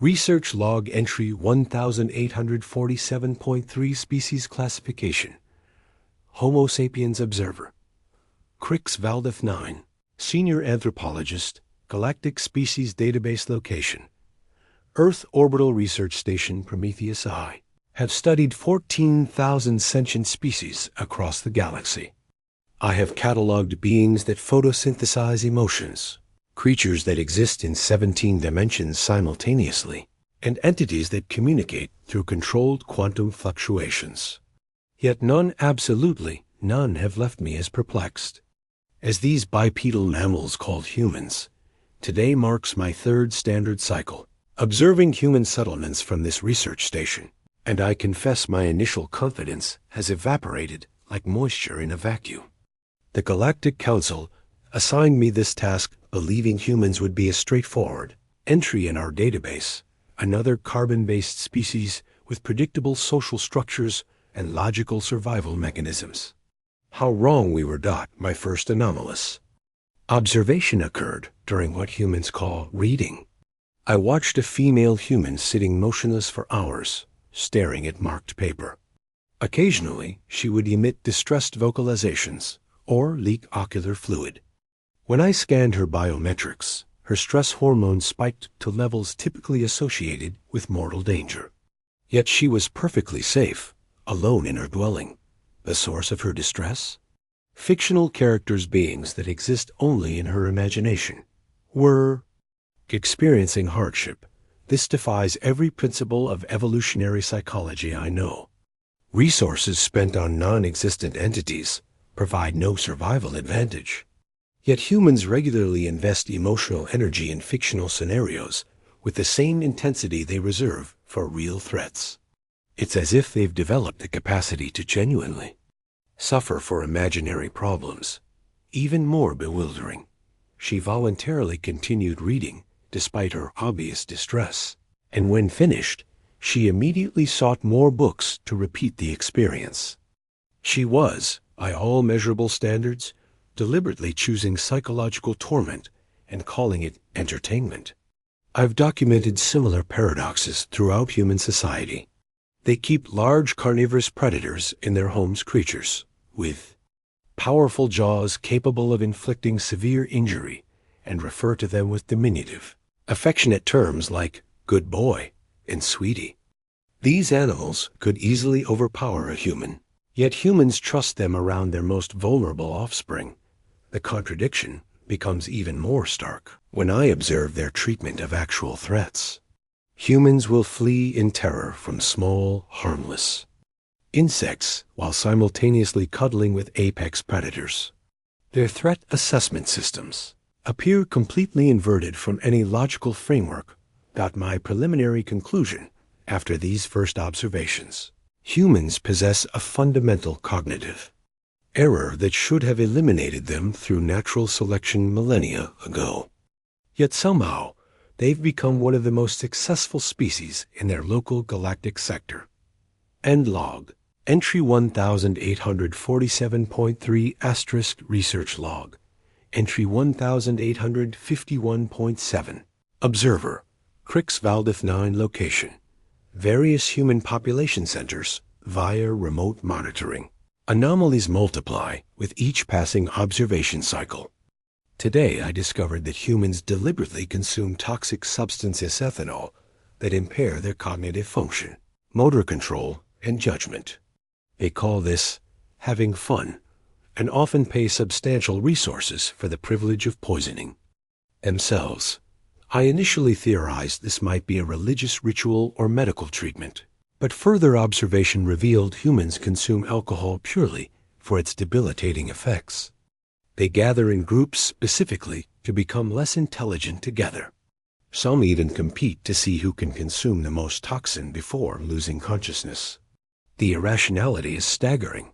Research Log Entry 1847.3 Species Classification. Homo sapiens Observer. Crix Valdef 9. Senior Anthropologist. Galactic Species Database Location. Earth Orbital Research Station Prometheus I. Have studied 14,000 sentient species across the galaxy. I have cataloged beings that photosynthesize emotions, creatures that exist in 17 dimensions simultaneously, and entities that communicate through controlled quantum fluctuations. Yet none, absolutely none, have left me as perplexed as these bipedal mammals called humans. Today marks my third standard cycle, observing human settlements from this research station, and I confess my initial confidence has evaporated like moisture in a vacuum. The Galactic Council assigned me this task, believing humans would be a straightforward entry in our database, another carbon-based species with predictable social structures and logical survival mechanisms. How wrong we were. My first anomalous observation occurred during what humans call reading. I watched a female human sitting motionless for hours, staring at marked paper. Occasionally, she would emit distressed vocalizations or leak ocular fluid. When I scanned her biometrics, her stress hormone spiked to levels typically associated with mortal danger. Yet she was perfectly safe, alone in her dwelling. The source of her distress? Fictional characters, beings that exist only in her imagination, were experiencing hardship. This defies every principle of evolutionary psychology I know. Resources spent on non-existent entities provide no survival advantage. Yet humans regularly invest emotional energy in fictional scenarios with the same intensity they reserve for real threats. It's as if they've developed the capacity to genuinely suffer for imaginary problems. Even more bewildering, she voluntarily continued reading despite her obvious distress, and when finished, she immediately sought more books to repeat the experience. She was, by all measurable standards, deliberately choosing psychological torment and calling it entertainment. I've documented similar paradoxes throughout human society. They keep large carnivorous predators in their homes, creatures with powerful jaws capable of inflicting severe injury, and refer to them with diminutive, affectionate terms like good boy and sweetie. These animals could easily overpower a human, yet humans trust them around their most vulnerable offspring. The contradiction becomes even more stark when I observe their treatment of actual threats. Humans will flee in terror from small, harmless insects while simultaneously cuddling with apex predators. Their threat assessment systems appear completely inverted from any logical framework. My preliminary conclusion after these first observations: humans possess a fundamental cognitive error that should have eliminated them through natural selection millennia ago. Yet somehow, they've become one of the most successful species in their local galactic sector. End log. Entry 1847.3 * Research Log. Entry 1851.7. Observer. Crix Valdef 9 Location. Various human population centers via remote monitoring. Anomalies multiply with each passing observation cycle. Today I discovered that humans deliberately consume toxic substance ethanol that impair their cognitive function, motor control, and judgment. They call this having fun, and often pay substantial resources for the privilege of poisoning themselves. I initially theorized this might be a religious ritual or medical treatment, but further observation revealed humans consume alcohol purely for its debilitating effects. They gather in groups specifically to become less intelligent together. Some even compete to see who can consume the most toxin before losing consciousness. The irrationality is staggering.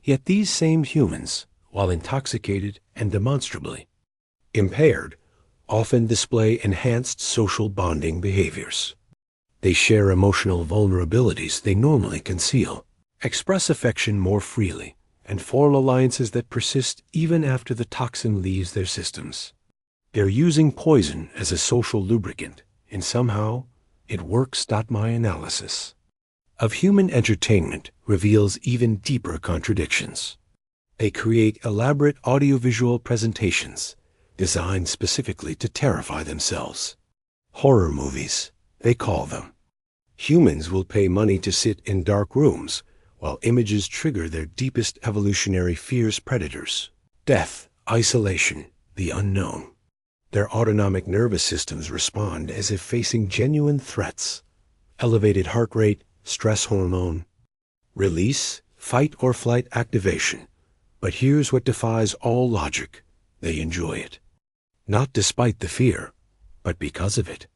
Yet these same humans, while intoxicated and demonstrably impaired, often display enhanced social bonding behaviors. They share emotional vulnerabilities they normally conceal, express affection more freely, and form alliances that persist even after the toxin leaves their systems. They're using poison as a social lubricant, and somehow It works. My analysis of human entertainment reveals even deeper contradictions. They create elaborate audiovisual presentations designed specifically to terrify themselves. Horror movies, they call them. Humans will pay money to sit in dark rooms while images trigger their deepest evolutionary fears: predators, death, isolation, the unknown. Their autonomic nervous systems respond as if facing genuine threats. Elevated heart rate, stress hormone release, fight or flight activation. But here's what defies all logic: they enjoy it. Not despite the fear, but because of it.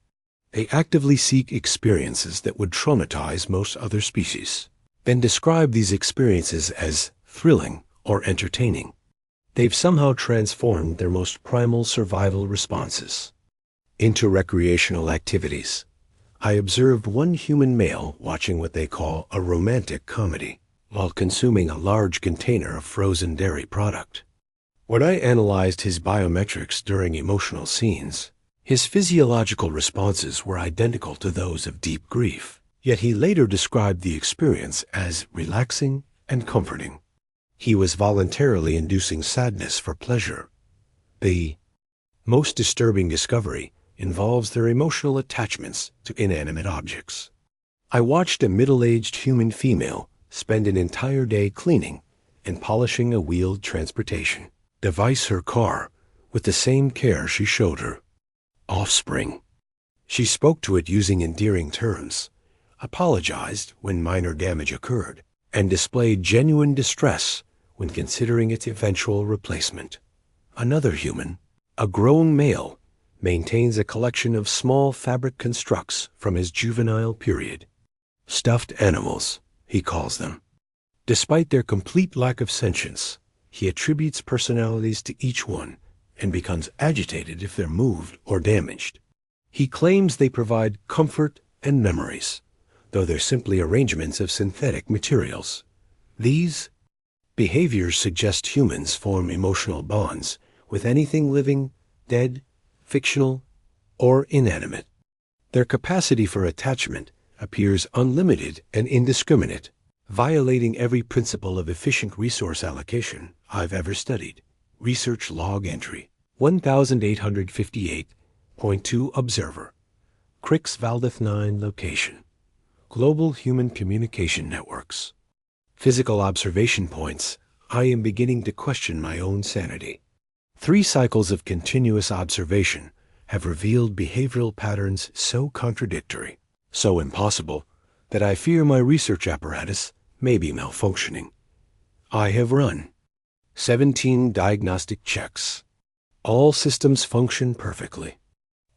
They actively seek experiences that would traumatize most other species, then describe these experiences as thrilling or entertaining. They've somehow transformed their most primal survival responses into recreational activities. I observed one human male watching what they call a romantic comedy while consuming a large container of frozen dairy product. When I analyzed his biometrics during emotional scenes, his physiological responses were identical to those of deep grief. Yet he later described the experience as relaxing and comforting. He was voluntarily inducing sadness for pleasure. The most disturbing discovery involves their emotional attachments to inanimate objects. I watched a middle-aged human female spend an entire day cleaning and polishing a wheeled transportation device, her car, with the same care she showed her offspring. She spoke to it using endearing terms, apologized when minor damage occurred, and displayed genuine distress when considering its eventual replacement. Another human, a grown male, maintains a collection of small fabric constructs from his juvenile period. Stuffed animals, he calls them. Despite their complete lack of sentience, he attributes personalities to each one and becomes agitated if they're moved or damaged. He claims they provide comfort and memories, though they're simply arrangements of synthetic materials. These behaviors suggest humans form emotional bonds with anything living, dead, fictional, or inanimate. Their capacity for attachment appears unlimited and indiscriminate, violating every principle of efficient resource allocation I've ever studied. Research log entry 1858.2 Observer, Crix Valdeth 9 location. Global Human Communication Networks. Physical observation points. I am beginning to question my own sanity. 3 cycles of continuous observation have revealed behavioral patterns so contradictory, so impossible, that I fear my research apparatus may be malfunctioning. I have run 17 diagnostic checks. All systems function perfectly.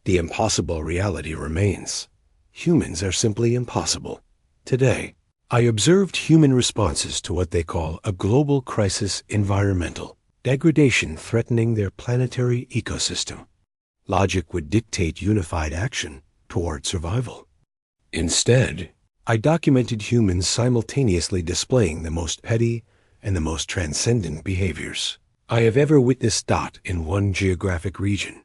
The impossible reality remains. Humans are simply impossible. Today, I observed human responses to what they call a global crisis: environmental degradation threatening their planetary ecosystem. Logic would dictate unified action toward survival. Instead, I documented humans simultaneously displaying the most petty and the most transcendent behaviors I have ever witnessed. In one geographic region,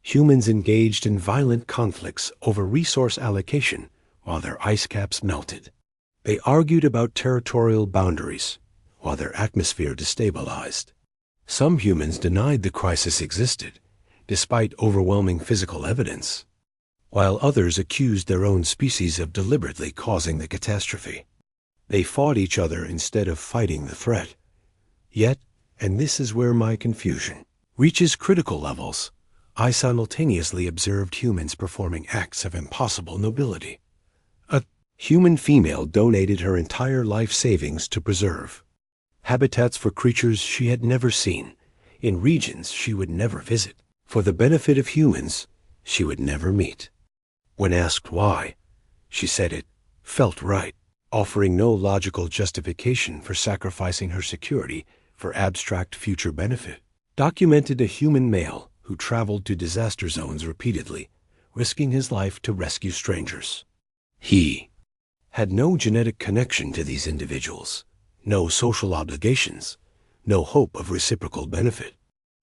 humans engaged in violent conflicts over resource allocation while their ice caps melted. They argued about territorial boundaries while their atmosphere destabilized. Some humans denied the crisis existed, despite overwhelming physical evidence, while others accused their own species of deliberately causing the catastrophe. They fought each other instead of fighting the threat. Yet, and this is where my confusion reaches critical levels, I simultaneously observed humans performing acts of impossible nobility. A human female donated her entire life savings to preserve habitats for creatures she had never seen, in regions she would never visit, for the benefit of humans she would never meet. When asked why, she said it felt right, offering no logical justification for sacrificing her security for abstract future benefit. Documented a human male who traveled to disaster zones repeatedly, risking his life to rescue strangers. He had no genetic connection to these individuals, no social obligations, no hope of reciprocal benefit.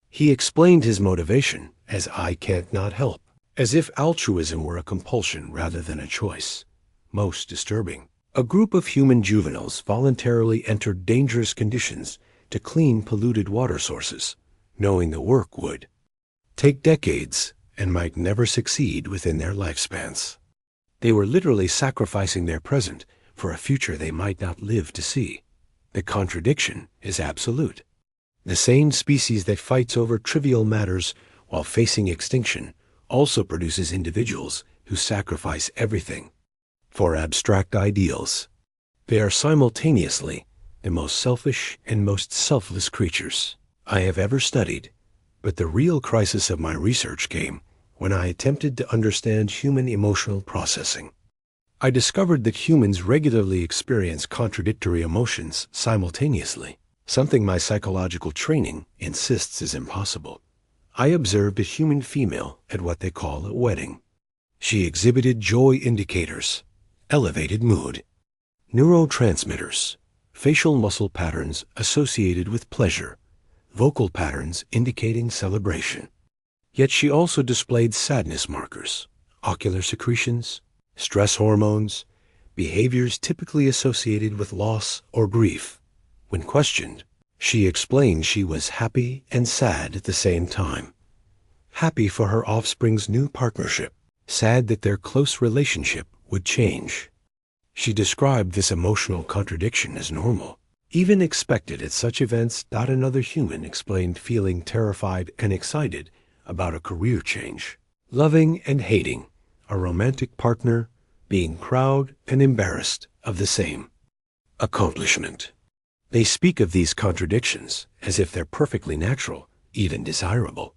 He explained his motivation as "I can't not help." as if altruism were a compulsion rather than a choice. Most disturbing, a group of human juveniles voluntarily entered dangerous conditions to clean polluted water sources, knowing the work would take decades and might never succeed within their lifespans. They were literally sacrificing their present for a future they might not live to see. The contradiction is absolute. The same species that fights over trivial matters while facing extinction also produces individuals who sacrifice everything for abstract ideals. They are simultaneously the most selfish and most selfless creatures I have ever studied. But the real crisis of my research came when I attempted to understand human emotional processing. I discovered that humans regularly experience contradictory emotions simultaneously, something my psychological training insists is impossible. I observed a human female at what they call a wedding. She exhibited joy indicators, elevated mood, neurotransmitters, facial muscle patterns associated with pleasure, vocal patterns indicating celebration. Yet she also displayed sadness markers, ocular secretions, stress hormones, behaviors typically associated with loss or grief. When questioned, she explained she was happy and sad at the same time. Happy for her offspring's new partnership, sad that their close relationship would change. She described this emotional contradiction as normal, even expected at such events. Another human explained feeling terrified and excited about a career change, loving and hating a romantic partner, being proud and embarrassed of the same accomplishment. They speak of these contradictions as if they're perfectly natural, even desirable.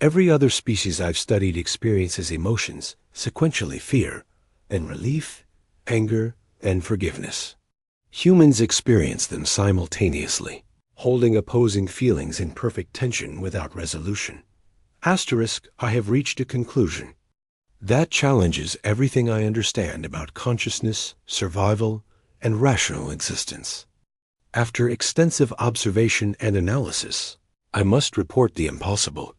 Every other species I've studied experiences emotions sequentially: fear, then relief, anger, then forgiveness. Humans experience them simultaneously, holding opposing feelings in perfect tension without resolution. I have reached a conclusion that challenges everything I understand about consciousness, survival, and rational existence. After extensive observation and analysis, I must report the impossible.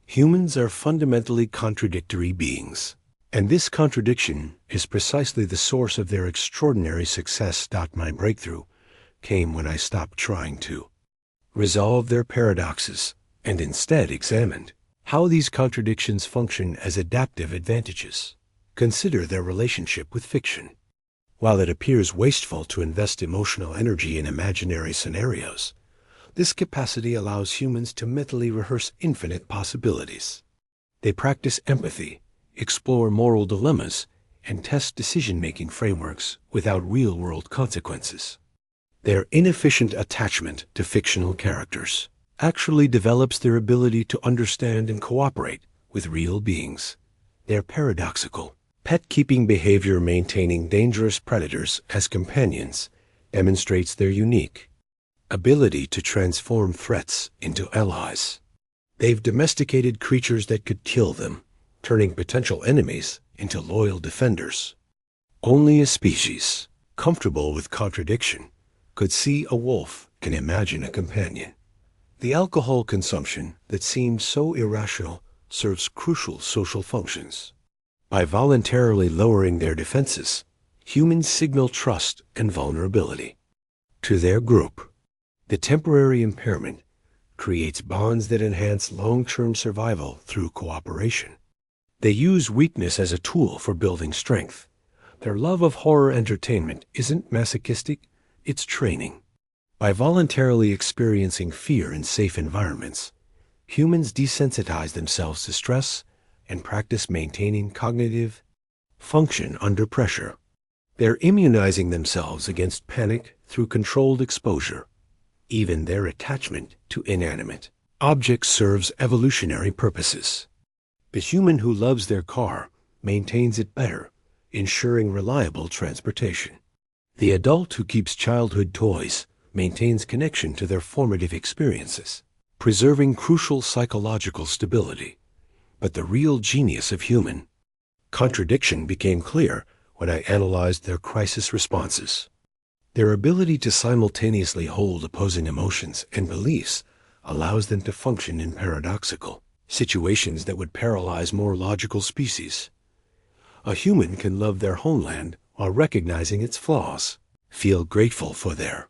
Humans are fundamentally contradictory beings, and this contradiction is precisely the source of their extraordinary success. My breakthrough came when I stopped trying to resolve their paradoxes and instead examined how these contradictions function as adaptive advantages. Consider their relationship with fiction. While it appears wasteful to invest emotional energy in imaginary scenarios, this capacity allows humans to mentally rehearse infinite possibilities. They practice empathy, explore moral dilemmas, and test decision-making frameworks without real-world consequences. Their inefficient attachment to fictional characters actually develops their ability to understand and cooperate with real beings. Their paradoxical, pet-keeping behavior, maintaining dangerous predators as companions, demonstrates their unique ability to transform threats into allies. They've domesticated creatures that could kill them, turning potential enemies into loyal defenders. Only a species comfortable with contradiction could see a wolf can imagine a companion. The alcohol consumption that seemed so irrational serves crucial social functions. By voluntarily lowering their defenses, humans signal trust and vulnerability to their group. The temporary impairment creates bonds that enhance long-term survival through cooperation. They use weakness as a tool for building strength. Their love of horror entertainment isn't masochistic, it's training. By voluntarily experiencing fear in safe environments, humans desensitize themselves to stress and practice maintaining cognitive function under pressure. They're immunizing themselves against panic through controlled exposure. Even their attachment to inanimate objects serves evolutionary purposes. The human who loves their car maintains it better, ensuring reliable transportation. The adult who keeps childhood toys maintains connection to their formative experiences, preserving crucial psychological stability. But the real genius of human contradiction became clear when I analyzed their crisis responses. Their ability to simultaneously hold opposing emotions and beliefs allows them to function in paradoxical situations that would paralyze more logical species. A human can love their homeland while recognizing its flaws, feel grateful for their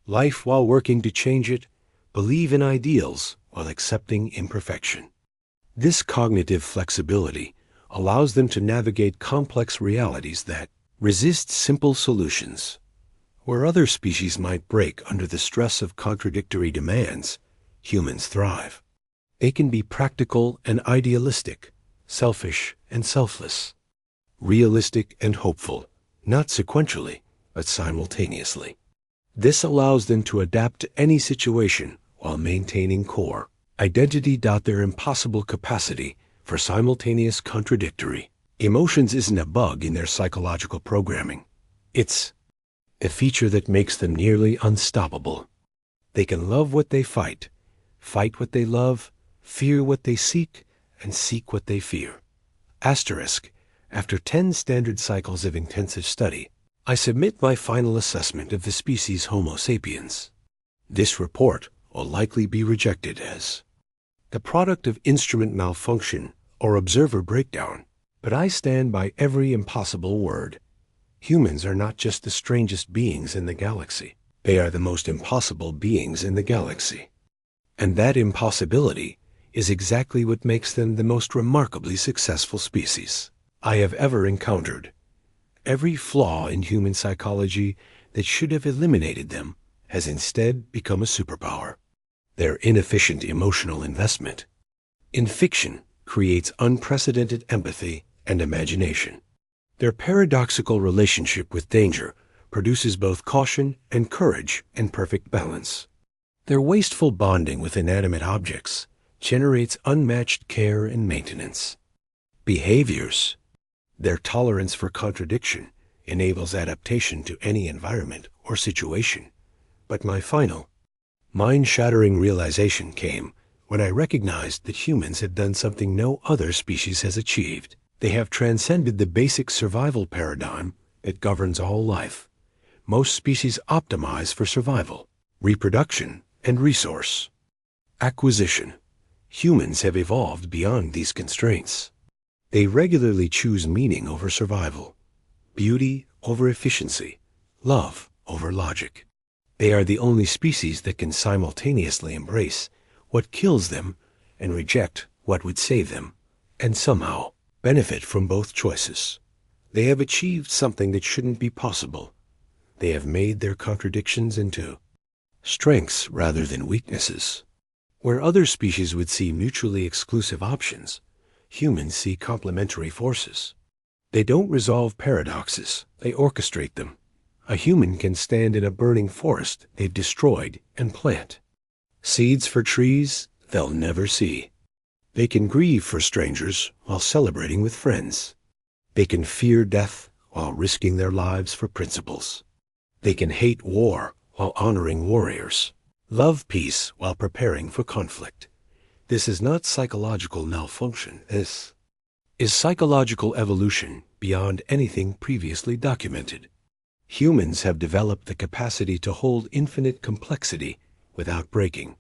life while working to change it, believe in ideals while accepting imperfection. This cognitive flexibility allows them to navigate complex realities that resist simple solutions. Where other species might break under the stress of contradictory demands, humans thrive. They can be practical and idealistic, selfish and selfless, realistic and hopeful, not sequentially, but simultaneously. This allows them to adapt to any situation while maintaining core identity. Their impossible capacity for simultaneous contradictory emotions isn't a bug in their psychological programming. It's a feature that makes them nearly unstoppable. They can love what they fight what they love, fear what they seek, and seek what they fear. Asterisk. After 10 standard cycles of intensive study, I submit my final assessment of the species Homo sapiens. This report will likely be rejected as the product of instrument malfunction or observer breakdown, but I stand by every impossible word. Humans are not just the strangest beings in the galaxy. They are the most impossible beings in the galaxy. And that impossibility is exactly what makes them the most remarkably successful species I have ever encountered. Every flaw in human psychology that should have eliminated them has instead become a superpower. Their inefficient emotional investment in fiction creates unprecedented empathy and imagination. Their paradoxical relationship with danger produces both caution and courage in perfect balance. Their wasteful bonding with inanimate objects generates unmatched care and maintenance. Behaviors. Their tolerance for contradiction enables adaptation to any environment or situation. But my final, mind-shattering realization came when I recognized that humans have done something no other species has achieved. They have transcended the basic survival paradigm that governs all life. Most species optimize for survival, reproduction, and resource acquisition. Humans have evolved beyond these constraints. They regularly choose meaning over survival, beauty over efficiency, love over logic. They are the only species that can simultaneously embrace what kills them and reject what would save them, and somehow benefit from both choices. They have achieved something that shouldn't be possible. They have made their contradictions into strengths rather than weaknesses. Where other species would see mutually exclusive options, humans see complementary forces. They don't resolve paradoxes, they orchestrate them. A human can stand in a burning forest they've destroyed and plant seeds for trees they'll never see. They can grieve for strangers while celebrating with friends. They can fear death while risking their lives for principles. They can hate war while honoring warriors, love peace while preparing for conflict. This is not psychological malfunction. This is psychological evolution beyond anything previously documented. Humans have developed the capacity to hold infinite complexity without breaking,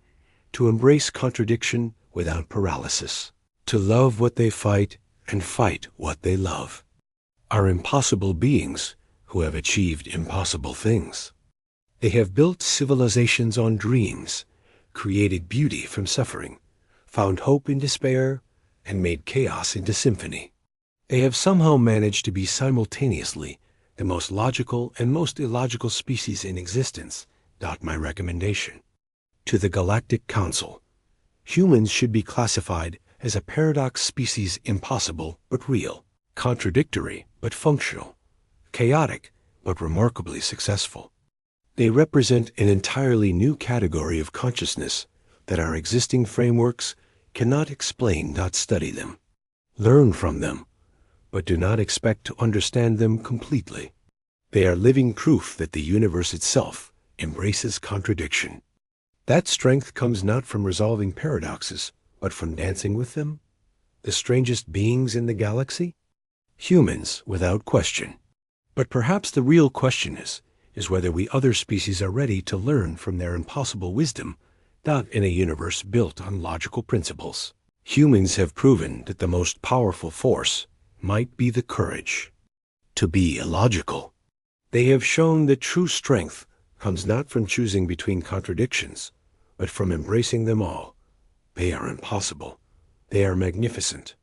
to embrace contradiction without paralysis, to love what they fight and fight what they love. Are impossible beings who have achieved impossible things. They have built civilizations on dreams, created beauty from suffering, found hope in despair, and made chaos into symphony. They have somehow managed to be simultaneously the most logical and most illogical species in existence. My recommendation to the Galactic Council: humans should be classified as a paradox species, impossible but real, contradictory but functional, chaotic but remarkably successful. They represent an entirely new category of consciousness that our existing frameworks cannot explain. Study them, learn from them, but do not expect to understand them completely. They are living proof that the universe itself embraces contradiction. That strength comes not from resolving paradoxes, but from dancing with them. The strangest beings in the galaxy? Humans, without question. But perhaps the real question is whether we other species are ready to learn from their impossible wisdom, in a universe built on logical principles. Humans have proven that the most powerful force might be the courage to be illogical. They have shown that true strength comes not from choosing between contradictions, but from embracing them all. They are impossible. They are magnificent.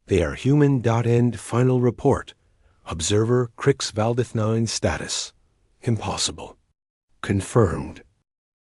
They are human. End final report. Observer Crix Valdeth 9 status. Impossible. Confirmed.